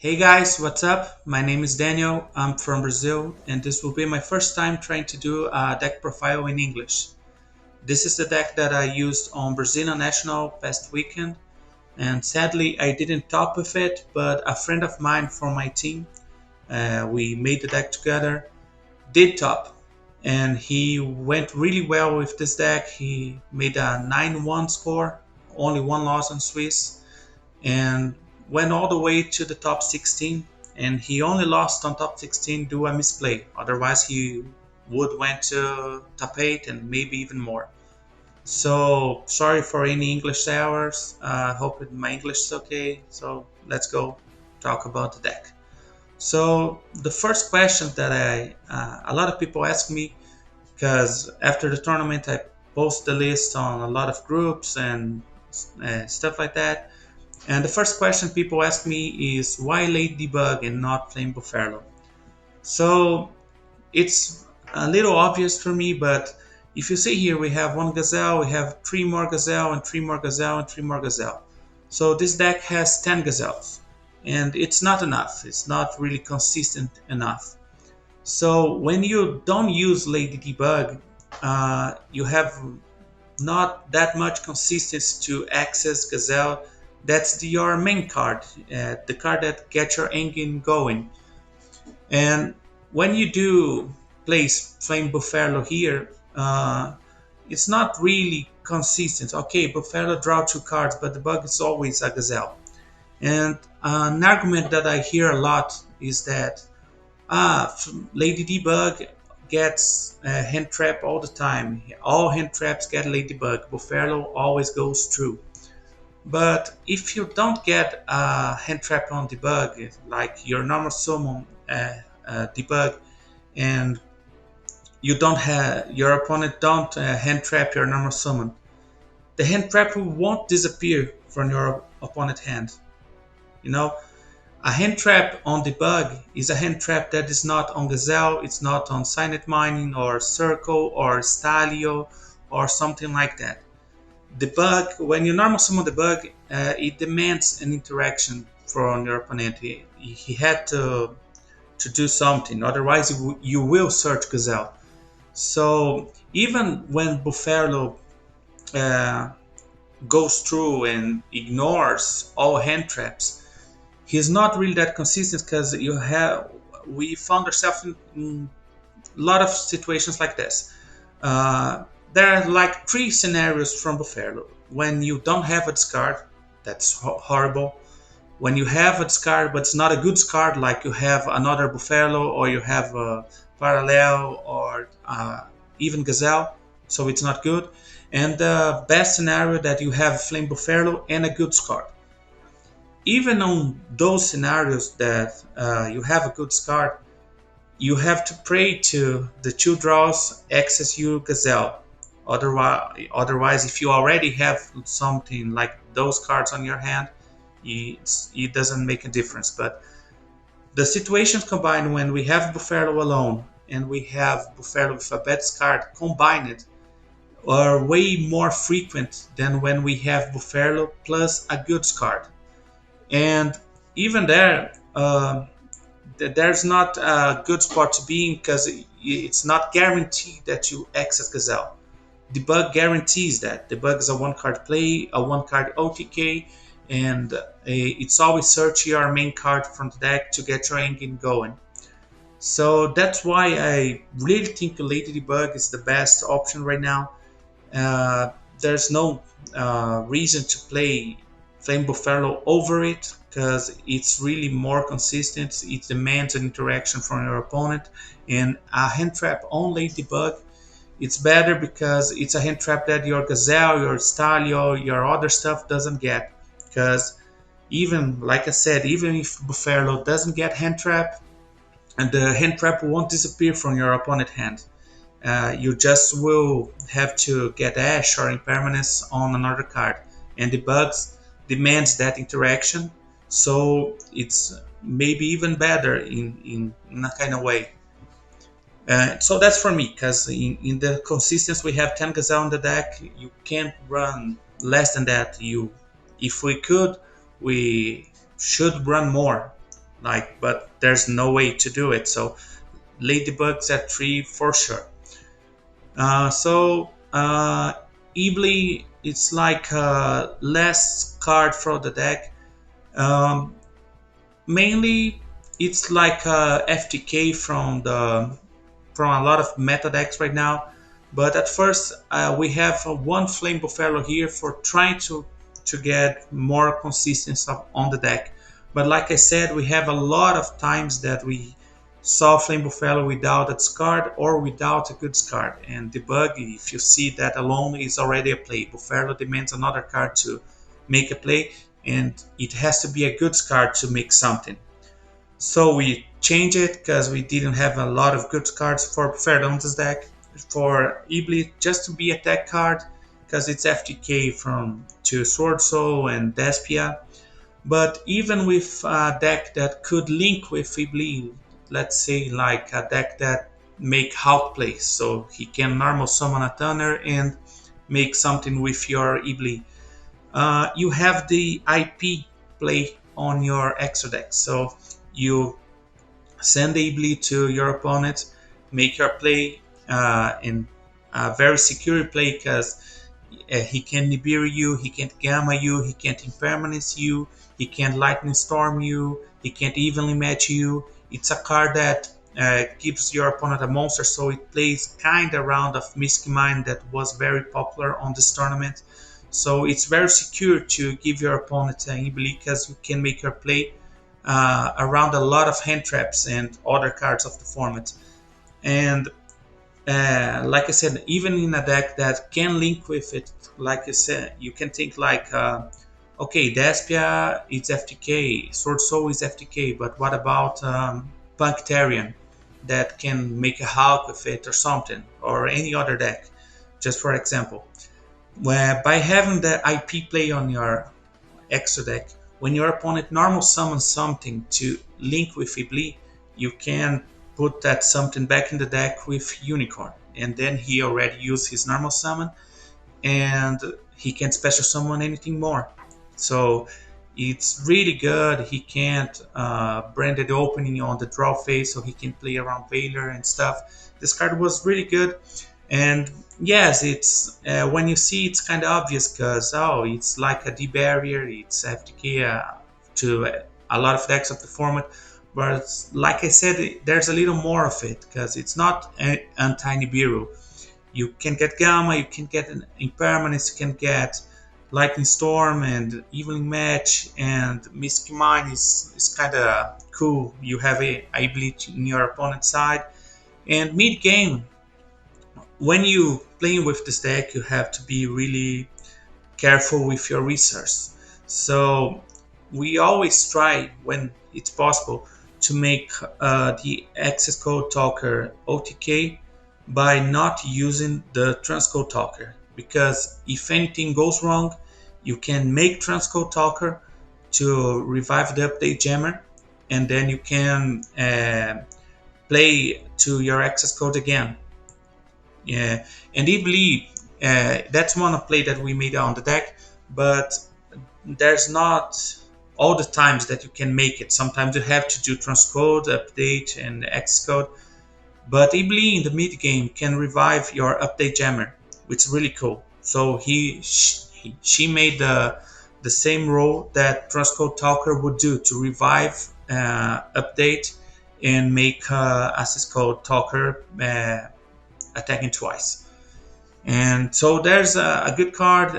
Hey guys, what's up? My name is Daniel. I'm from Brazil, and this will be my first time trying to do a deck profile in English. This is the deck that I used on Brazilian National past weekend, and sadly I didn't top with it, but a friend of mine from my team, we made the deck together, did top, and he went really well with this deck. He made a 9-1 score, only one loss on Swiss, and went all the way to the top 16, and he only lost on top 16 due to a misplay. Otherwise he would went to top 8 and maybe even more. So sorry for any English errors. Hope my English is okay. So let's go talk about the deck. So the first question that a lot of people ask me, because after the tournament I post the list on a lot of groups and stuff like that, and the first question people ask me is why late debug and not flame buffalo? So it's a little obvious for me, but if you see here, we have one gazelle, we have three more gazelle, and three more gazelle, and three more gazelle. So this deck has 10 gazelles, and it's not enough. It's not really consistent enough. So when you don't use lady debug, you have not that much consistency to access gazelle. That's your main card, the card that gets your engine going. And when you do place Flame Buffalo here, it's not really consistent. Okay, Buffalo draw two cards, but the bug is always a gazelle. And an argument that I hear a lot is that Lady Debug gets hand trap all the time. All hand traps get Ladybug. Buffalo always goes through. But if you don't get a hand trap on debug, like your normal summon debug, and you don't have your opponent don't hand trap your normal summon, the hand trap won't disappear from your opponent's hand. You know, a hand trap on debug is a hand trap that is not on Gazelle, it's not on Signet Mining or Circle or Stalio or something like that. The bug, when you normal summon the bug, it demands an interaction from your opponent. He had to do something, otherwise you will search Gazelle. So even when Buffalo uh, goes through and ignores all hand traps, he's not really that consistent because we found ourselves in a lot of situations like this. There are like three scenarios from Buffalo. When you don't have a discard, that's horrible. When you have a discard, but it's not a good discard, like you have another Buffalo or you have a Parallel or even Gazelle, so it's not good. And the best scenario that you have Flame Buffalo and a good discard. Even on those scenarios that you have a good discard, you have to pray to the two draws access you Gazelle. Otherwise, if you already have something like those cards on your hand, it doesn't make a difference. But the situations combined when we have Buffalo alone and we have Buffalo with a bad card combined are way more frequent than when we have Buffalo plus a good card. And even there, there's not a good spot to be in because it's not guaranteed that you access Gazelle. The bug guarantees that. The bug is a one card play, a one card OTK, and it's always search your main card from the deck to get your engine going. So that's why I really think Lady Debug is the best option right now. There's no reason to play Flame Buffalo over it because it's really more consistent. It demands an interaction from your opponent, and a hand trap on Lady Debug, it's better because it's a hand trap that your Gazelle, your Stalio, your other stuff doesn't get. Because even, like I said, even if Buffalo doesn't get hand trap, and the hand trap won't disappear from your opponent's hand. You just will have to get Ash or Impermanence on another card. And the bugs demands that interaction, so it's maybe even better in a kind of way. So that's for me, because in the consistency we have 10 Gazelle on the deck, you can't run less than that. If we could, we should run more. like, but there's no way to do it. So ladybugs at 3 for sure. So Ibli, it's like less card for the deck. Um, Mainly, it's like FTK from a lot of meta decks right now. But at first, we have one Flame Buffalo here for trying to get more consistency on the deck. But like I said, we have a lot of times that we saw Flame Buffalo without a discard or without a good discard. And debug, if you see that alone, is already a play. Buffalo demands another card to make a play, and it has to be a good card to make something. So we changed it because we didn't have a lot of good cards for Ferdon's deck. For Iblis just to be a tech card because it's FTK from to Sword Soul and Despia. But even with a deck that could link with Iblis, let's say like a deck that make Hulk plays, so he can normal summon a Tanner and make something with your Iblis. You have the IP play on your extra deck, so you send Ably to your opponent, make your play in a very secure play because he can Nibiru you, he can't Gamma you, he can't Impermanence you, he can't Lightning Storm you, he can't evenly match you. It's a card that gives your opponent a monster, so it plays kind of round of Mystic Mine that was very popular on this tournament. So it's very secure to give your opponent an Ibli because you can make your play around a lot of hand traps and other cards of the format. And like I said, even in a deck that can link with it, like I said, you can think like, okay, Despia is FTK, Sword Soul is FTK, but what about Punktarian that can make a Hulk with it or something, or any other deck, just for example. Where by having the IP play on your extra deck, when your opponent normal summons something to link with Ibli, you can put that something back in the deck with Unicorn, and then he already used his normal summon, and he can't special summon anything more. So it's really good. He can't brand the opening on the draw phase, so he can play around Valor and stuff. This card was really good. And yes, it's when you see it's kind of obvious because it's like a D barrier, it's FTK to a lot of decks of the format. But like I said, there's a little more of it because it's not anti Nibiru. You can get Gamma, you can get an Impermanence, you can get Lightning Storm and Evening Match, and Mystic Mine is kind of cool. You have a ability in your opponent's side. And mid game, when you playing with this deck, you have to be really careful with your resource. So we always try, when it's possible, to make the access code talker OTK by not using the transcode talker, because if anything goes wrong, you can make transcode talker to revive the update jammer, and then you can play to your access code again. Yeah, and Ibli, that's one of play that we made on the deck, but there's not all the times that you can make it. Sometimes you have to do transcode, update, and Xcode. But Ibli in the mid game can revive your update jammer, which is really cool. So she made the same role that transcode talker would do to revive, update, and make access code talker attacking twice. And so there's a good card.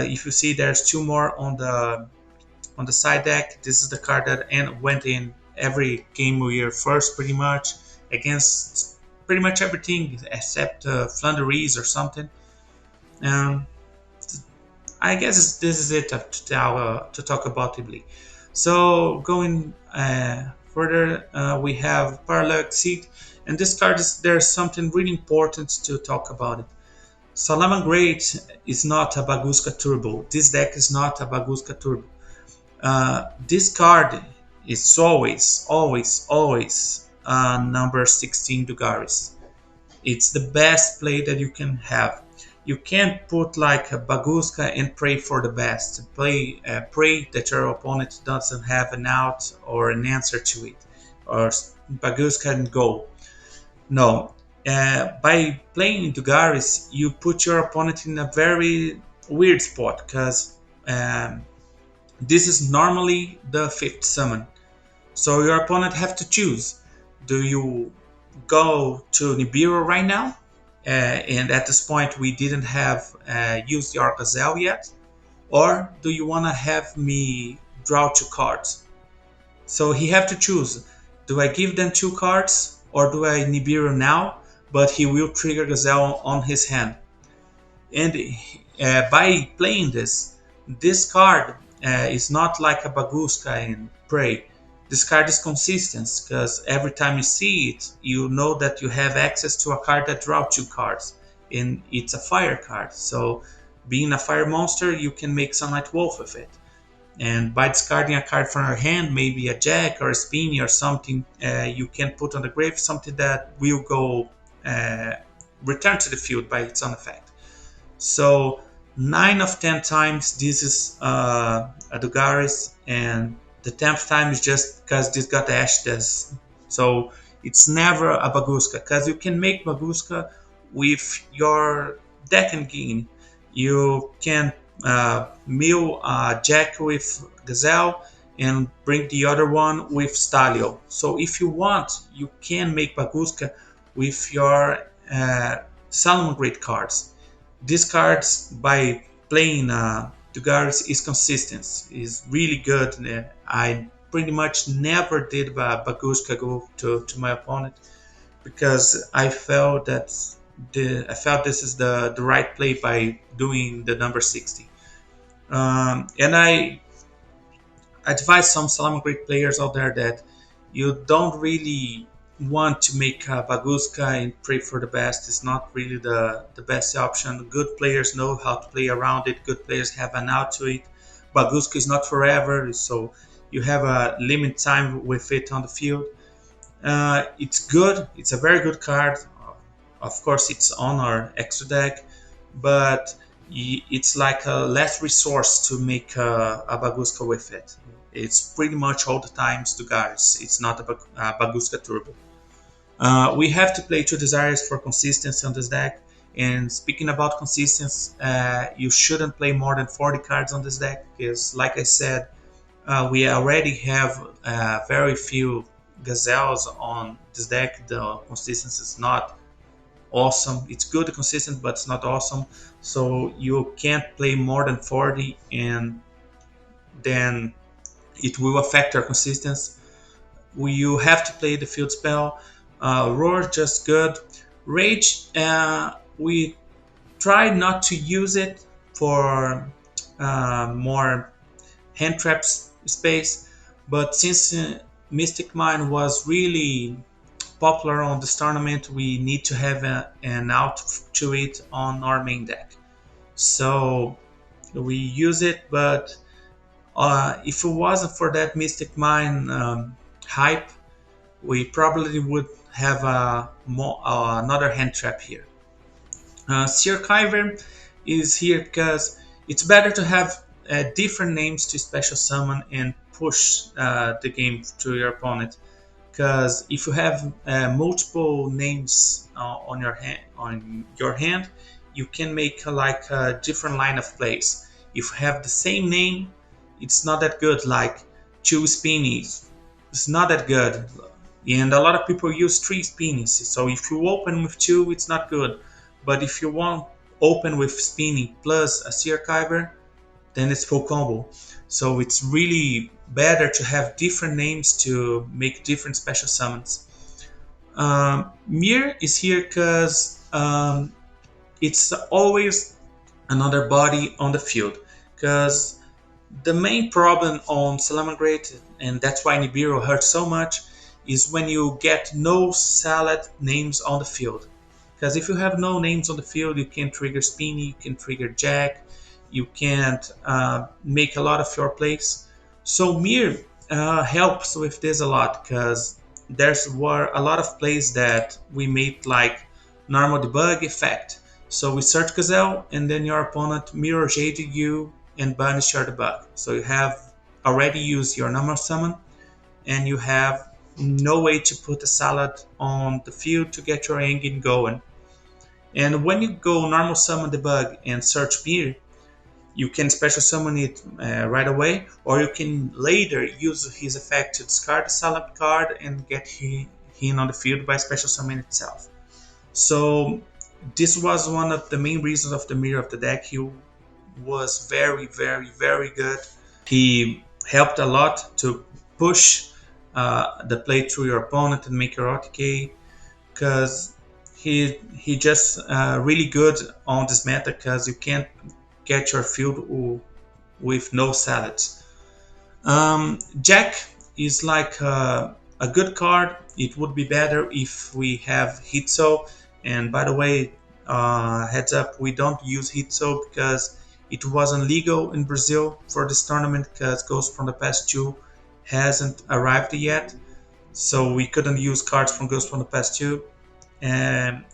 If you see, there's two more on the side deck. This is the card that went in every game we were first, pretty much against pretty much everything except Flanderies or something. Um, I guess this is it to talk about Ibli. So going further, we have Parallel Seed, and this card there's something really important to talk about it. Salamangreat is not a Baguska Turbo. This deck is not a Baguska Turbo. This card is always number 16 Dugaris. It's the best play that you can have. You can't put like a baguska and pray for the best. Pray that your opponent doesn't have an out or an answer to it, or baguska and go. No. By playing Dugaris, you put your opponent in a very weird spot because this is normally the fifth summon. So your opponent have to choose. Do you go to Nibiru right now? And at this point we didn't have used your Gazelle yet. Or do you want to have me draw 2 cards? So he have to choose. Do I give them 2 cards or do I Nibiru now? But he will trigger Gazelle on his hand. And by playing this card is not like a Baguska in Prey. This card is consistent because every time you see it, you know that you have access to a card that draws 2 cards, and it's a fire card. So, being a fire monster, you can make Sunlight Wolf with it. And by discarding a card from your hand, maybe a Jack or a Spinny or something, you can put on the grave something that will go return to the field by its own effect. So 9 of 10 times this is a Dugaris, and the 10th time is just because this got Ashtas. So it's never a Baguska, because you can make Baguska with your deck engine. You can mill Jack with Gazelle and bring the other one with Stalio. So if you want, you can make Baguska with your Salamangreat cards. These cards, by playing Dugaris, is consistent, is really good. I pretty much never did Baguska go to my opponent because I felt that this is the right play by doing the number 60. And I advise some Salamangreat players out there that you don't really want to make a Baguska and pray for the best. It's not really the best option. Good players know how to play around it. Good players have an out to it. Baguska is not forever, so you have a limit time with it on the field. It's good. It's a very good card. Of course, it's on our extra deck, but it's like a last resource to make a Baguska with it. It's pretty much all the times Dugaris. It's not a Baguska Turbo. We have to play 2 Desires for consistency on this deck. And speaking about consistency, you shouldn't play more than 40 cards on this deck because, like I said, we already have very few Gazelles on this deck. The consistency is not awesome. It's good, consistent, but it's not awesome. So you can't play more than 40, and then it will affect your consistency. You have to play the field spell. Roar, just good. Rage, we try not to use it for more hand traps space, but since Mystic Mine was really popular on this tournament, we need to have an out to it on our main deck. So we use it, but if it wasn't for that Mystic Mine hype, we probably would have another hand trap here. Seer Kyver is here because it's better to have different names to special summon and push the game to your opponent. Because if you have multiple names on your hand, you can make like a different line of plays. If you have the same name, it's not that good. Like 2 Spinnies, it's not that good. And a lot of people use 3 Spinnies. So if you open with 2, it's not good. But if you want open with Spinny plus a Seer Kyber, then it's full combo. So it's really better to have different names to make different special summons. Mir is here because it's always another body on the field. Because the main problem on Salamangreat, and that's why Nibiru hurts so much, is when you get no salad names on the field. Because if you have no names on the field, you can trigger Spinny, you can trigger Jack, you can't make a lot of your plays. So Mir helps with this a lot, because were a lot of plays that we made like normal debug effect. So we search Gazelle, and then your opponent mirror jaded you and banish your debug. So you have already used your normal summon, and you have no way to put a salad on the field to get your engine going. And when you go normal summon debug and search beer, you can special summon it right away, or you can later use his effect to discard the salad card and get him on the field by special summon itself. So this was one of the main reasons of the mirror of the deck. He was very, very, very good. He helped a lot to push the play through your opponent and make your OTK, because he just really good on this meta, because you can't get your field with no salads. Jack is like a good card. It would be better if we have Hitso. And by the way, heads up, we don't use Hitso because it wasn't legal in Brazil for this tournament, because Ghost from the Past 2 hasn't arrived yet. So we couldn't use cards from Ghost from the Past 2. And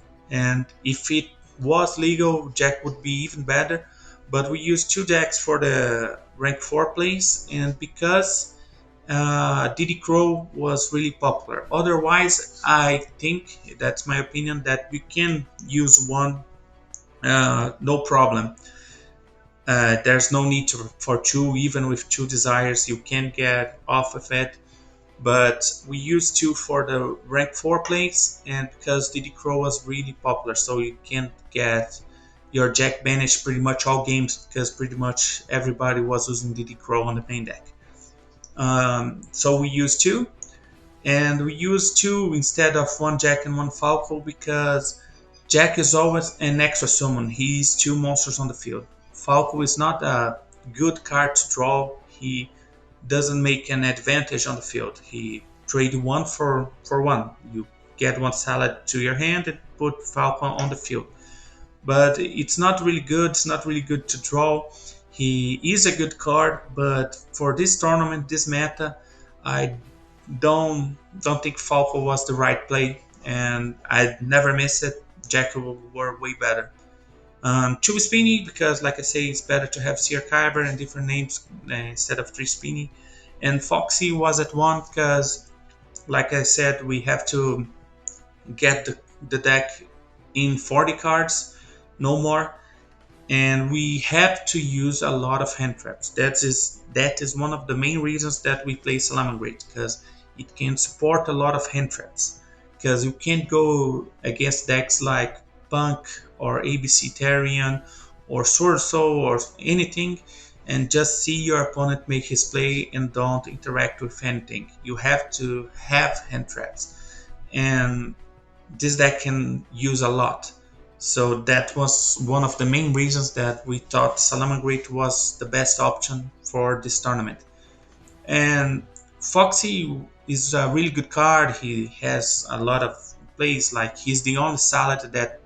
if it was legal, Jack would be even better. But we used two decks for the rank 4 plays, and because Diddy Crow was really popular. Otherwise, I think, that's my opinion, that we can use one, no problem. There's no need for two. Even with two desires, you can get off of it. But we used two for the rank 4 plays, and because Diddy Crow was really popular, so you can get your Jack banished pretty much all games, because pretty much everybody was using Diddy Crow on the main deck. So we used two, and we used two instead of one Jack and one Falco, because Jack is always an extra summon. He's two monsters on the field. Falco is not a good card to draw. He doesn't make an advantage on the field. He trade one for one. You get one salad to your hand and put Falco on the field. But it's not really good. It's not really good to draw. He is a good card, but for this tournament, this meta, I don't think Falco was the right play, and I'd never miss it. Jack were way better. Two Spinny, because like I say, it's better to have Seer Kyber and different names instead of three Spinny. And Foxy was at one, because like I said, we have to get the deck in 40 cards, no more. And we have to use a lot of hand traps. That is one of the main reasons that we play Salamangreat, because it can support a lot of hand traps. Because you can't go against decks like Punk or ABC Tarian or Sword Soul or anything and just see your opponent make his play and don't interact with anything. You have to have hand traps, and this deck can use a lot. So that was one of the main reasons that we thought Salamangreat was the best option for this tournament. And Foxy is a really good card. He has a lot of plays, like he's the only salad that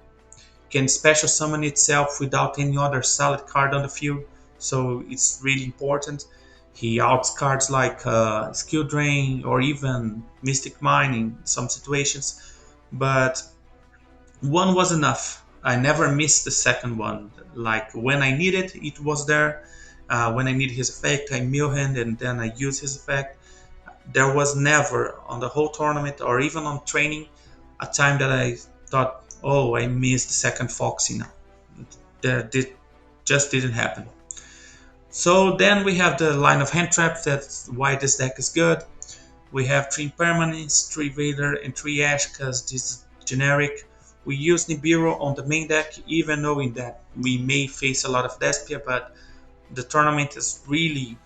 can special summon itself without any other salad card on the field. So it's really important. He outs cards like Skill Drain or even Mystic Mine in some situations. But one was enough. I never missed the second one. Like when I need it, it was there. When I need his effect, I mill him and then I use his effect. There was never on the whole tournament or even on training a time that I thought, oh, I missed the second Foxy now. Just didn't happen. So then we have the line of hand traps. That's why this deck is good. We have 3 Permanents, 3 Vader, and 3 Ash, because this is generic. We use Nibiru on the main deck, even knowing that we may face a lot of Despia, but the tournament is really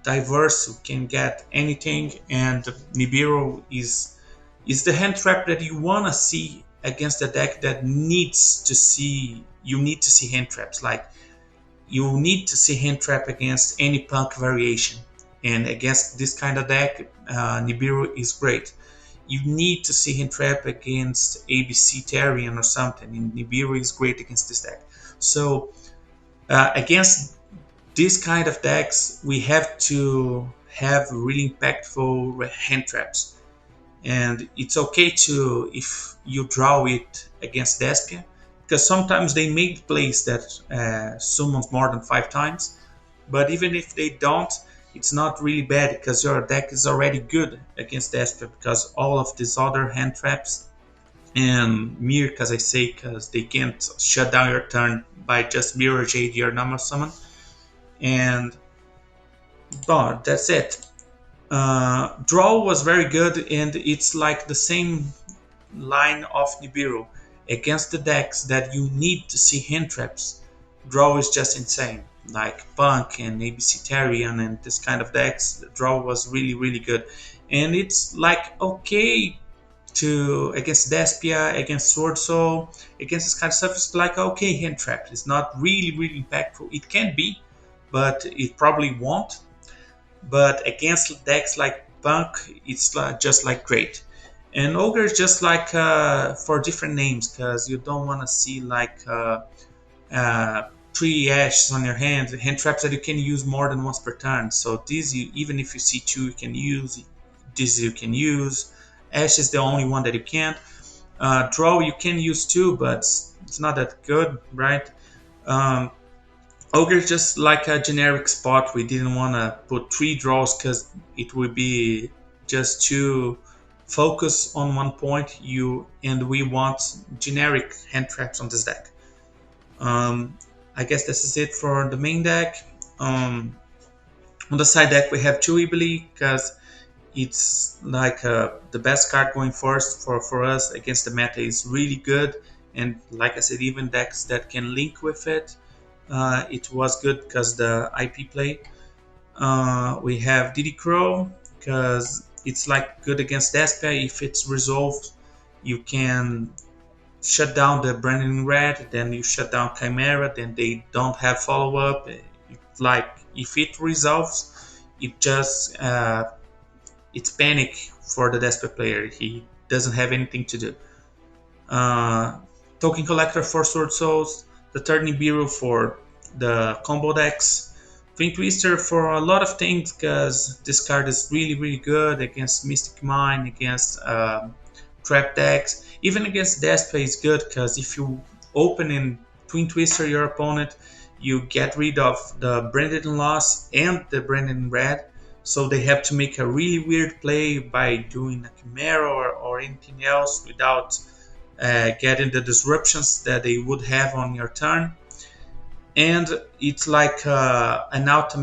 diverse. You can get anything, and Nibiru is the hand trap that you want to see against a deck that needs to see, you need to see hand traps. Like, you need to see hand trap against any Punk variation, and against this kind of deck, Nibiru is great. You need to see hand trap against ABC Tarian or something, and Nibiru is great against this deck. So against this kind of decks, we have to have really impactful hand traps. And it's okay to, if you draw it against Despia, because sometimes they make plays that summons more than 5 times. But even if they don't, it's not really bad because your deck is already good against Despia, because all of these other hand traps and Mirror, as I say, because they can't shut down your turn by just Mirror Jade your normal summon. And oh, that's it. Draw was very good, and it's like the same line of Nibiru. Against the decks that you need to see hand traps, Draw is just insane. Like Punk and ABC Tarian and this kind of decks, Draw was really, really good. And it's like okay to against Despia, against Sword Soul, against this kind of stuff. It's like okay hand trap. It's not really, really impactful. It can be, but it probably won't. But against decks like Punk, it's just like great. And Ogre is just like for different names, because you don't want to see like uh, 3 ashes on your hand traps that you can use more than once per turn. So these, even if you see 2, you can use. This you can use. Ash is the only one that you can't. Draw you can use too, but it's not that good, right? Um, Ogre is just like a generic spot. We didn't want to put 3 draws because it would be just too focus on one point. And we want generic hand traps on this deck. I guess this is it for the main deck. On the side deck we have 2 Ibili because it's like the best card going first for us against the meta is really good. And like I said, even decks that can link with it, it was good because the IP play. We have Diddy Crow because it's like good against Despia. If it's resolved, you can shut down the Brandon Red, then you shut down Chimera, then they don't have follow up. Like if it resolves, it just it's panic for the Despia player. He doesn't have anything to do. Token Collector for Sword Souls, the third Nibiru for the combo decks, Twin Twister for a lot of things because this card is really, really good against Mystic Mine, against trap decks, even against Despia is good because if you open in Twin Twister your opponent, you get rid of the Branded Loss and the Branded Red, so they have to make a really weird play by doing a Chimera or anything else without getting the disruptions that they would have on your turn. And it's like an out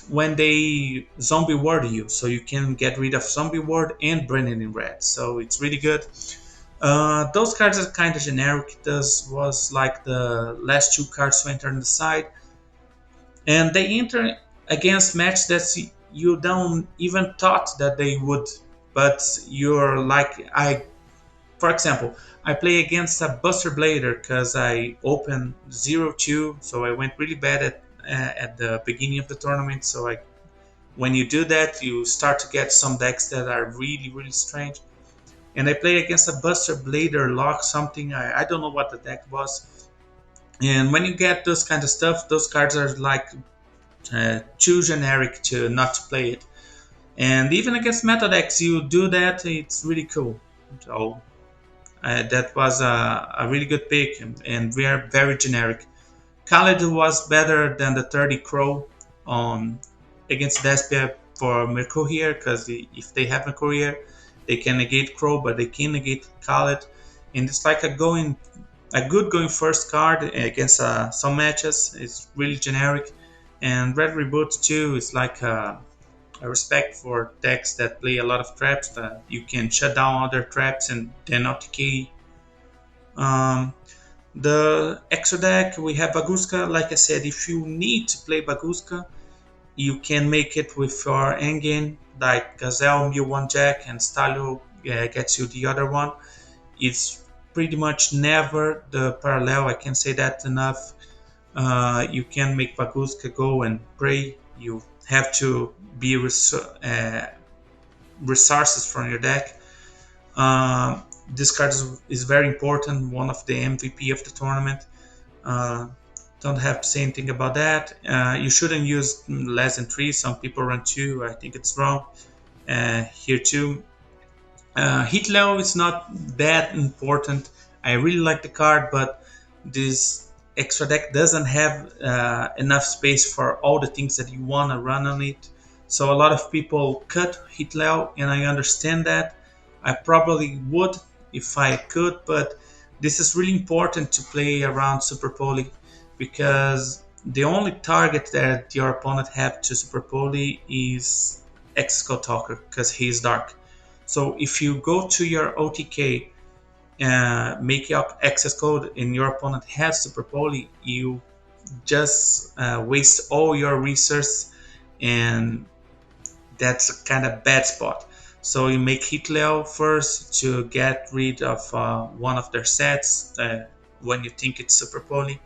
when they zombie ward you, so you can get rid of zombie ward and Brandon in red, so it's really good. Those cards are kind of generic. This was like the last 2 cards to enter on the side, and they enter against match that you don't even thought that they would, but you're like for example, I play against a Buster Blader because I opened 0-2, so I went really bad at the beginning of the tournament. So when you do that, you start to get some decks that are really, really strange. And I play against a Buster Blader Lock something. I don't know what the deck was. And when you get those kind of stuff, those cards are like too generic to not to play it. And even against meta decks, you do that, it's really cool. So that was a really good pick, and we are very generic. Khaled was better than the 30 Crow against Despia for Mercurier, because if they have Mercurier, they can negate Crow, but they can negate Khaled. And it's like a good going first card against some matches. It's really generic. And Red Reboot too is like a respect for decks that play a lot of traps. That you can shut down other traps and then OTK. The extra deck we have Baguska. Like I said, if you need to play Baguska, you can make it with your endgame, like Gazelle, Mew1 Jack, and Stalio gets you the other one. It's pretty much never the parallel. I can't say that enough. You can make Baguska go and pray. You have to be resources from your deck. This card is very important, one of the MVP of the tournament. Don't have to say anything about that. You shouldn't use less than 3. Some people run 2. I think it's wrong. Here too. Hit level is not that important. I really like the card, but this extra deck doesn't have enough space for all the things that you want to run on it. So a lot of people cut Hitleo, and I understand that. I probably would if I could, but this is really important to play around Super Poly because the only target that your opponent have to Super Poly is Exco Talker because he's dark. So if you go to your OTK, make up access code, and your opponent has Super Poly, you just waste all your resources, and that's a kind of bad spot. So you make Hitleo first to get rid of one of their sets when you think it's Super Poly.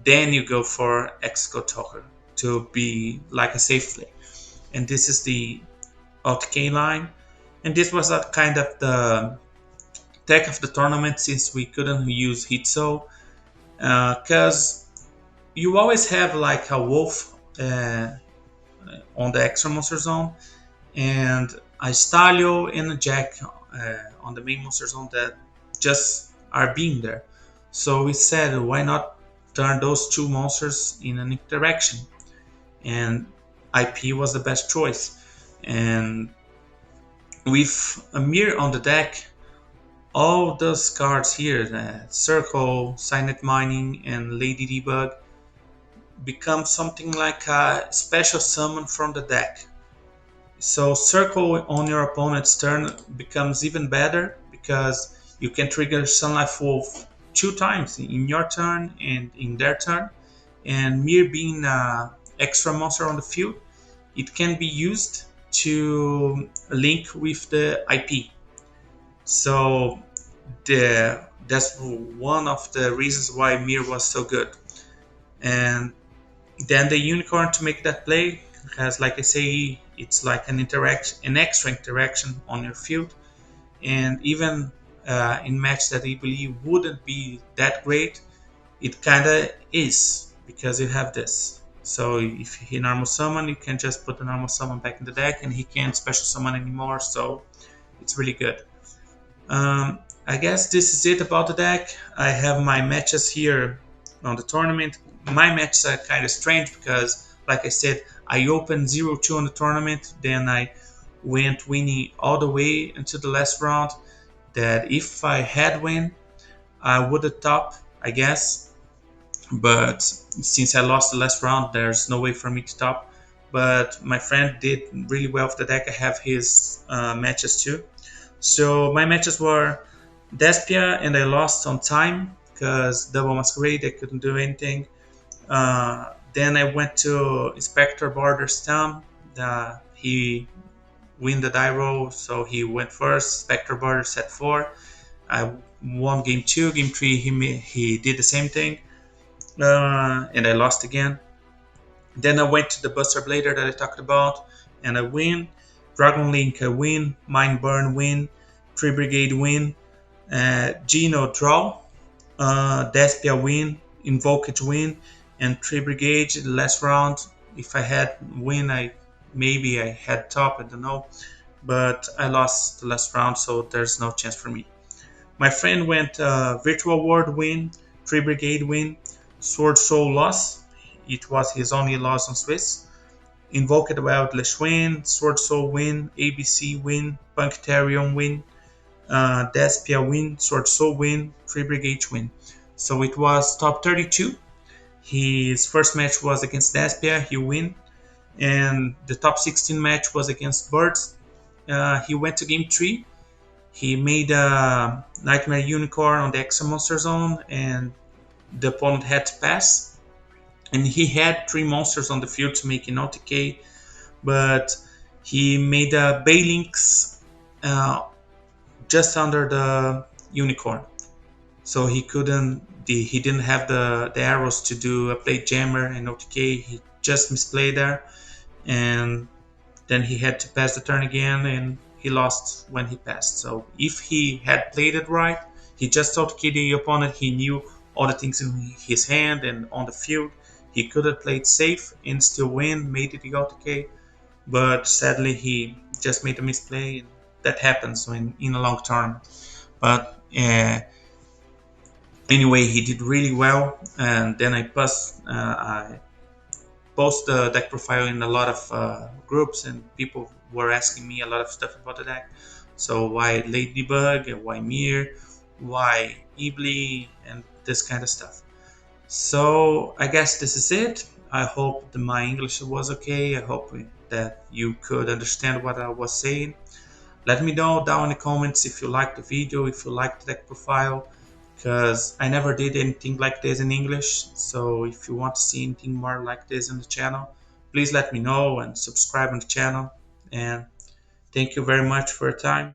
Then you go for Exco Talker to be like a safe play. And this is the OTK line. And this was a kind of the tech of the tournament since we couldn't use Hitso. Because you always have like a wolf on the extra monster zone and a Stalio and a Jack on the main monster zone that just are being there. So we said, why not turn those two monsters in an interaction? And IP was the best choice. And with a mirror on the deck, all those cards here, Circle, Signet Mining, and Lady Debug, become something like a special summon from the deck. So Circle on your opponent's turn becomes even better because you can trigger Sunlight Wolf 2 times in your turn and in their turn. And Mir being an extra monster on the field, it can be used to link with the IP. So that's one of the reasons why Mir was so good. And then the unicorn to make that play has, like I say, it's like an extra interaction on your field, and even in match that I believe wouldn't be that great, it kind of is because you have this. So if he normal summon, you can just put the normal summon back in the deck, and he can't special summon anymore. So it's really good. I guess this is it about the deck. I have my matches here on the tournament. My matches are kind of strange because, like I said, I opened 0-2 on the tournament, then I went winning all the way until the last round. That if I had win, I would have top, I guess. But since I lost the last round, there's no way for me to top. But my friend did really well with the deck. I have his matches too. So my matches were Despia, and I lost on time because double masquerade, I couldn't do anything. Then I went to Inspector Border's town. He win the die roll, so he went first. Spectre Border set 4. I won game 2. Game 3, he did the same thing, and I lost again. Then I went to the Buster Blader that I talked about, and I win. Dragon Link, I win. Mind Burn, win. Tree Brigade, win. Geno, draw. Despia, win. Invokage, win. And Tree Brigade, the last round. If I had win, maybe I had top, I don't know. But I lost the last round, so there's no chance for me. My friend went Virtual Ward, win. Tree Brigade, win. Sword Soul, loss. It was his only loss on Swiss. Invoked Wildlish, win. Sword Soul, win. ABC, win. Punctarium, win. Despia, win. Sword Soul, win. Tree Brigade, win. So it was top 32. His first match was against Despia, he win. And the top 16 match was against Birds. He went to game 3. He made a Nightmare Unicorn on the Extra Monster Zone, and the opponent had to pass. And he had 3 monsters on the field to make an OTK, but he made a Baylynx just under the Unicorn. So he didn't have the arrows to do a plate jammer and OTK. He just misplayed there, and then he had to pass the turn again, and he lost when he passed. So if he had played it right, he just OTK'd the opponent. He knew all the things in his hand and on the field. He could have played safe and still win, made it the OTK. But sadly, he just made a misplay. That happens in a long tournament. But Anyway, he did really well, and then I post the deck profile in a lot of groups, and people were asking me a lot of stuff about the deck. So why Ladybug, and why Mir, why Ibli, and this kind of stuff. So I guess this is it. I hope that my English was okay. I hope that you could understand what I was saying. Let me know down in the comments if you liked the video, if you liked the deck profile, because I never did anything like this in English. So if you want to see anything more like this on the channel, please let me know and subscribe on the channel. And thank you very much for your time.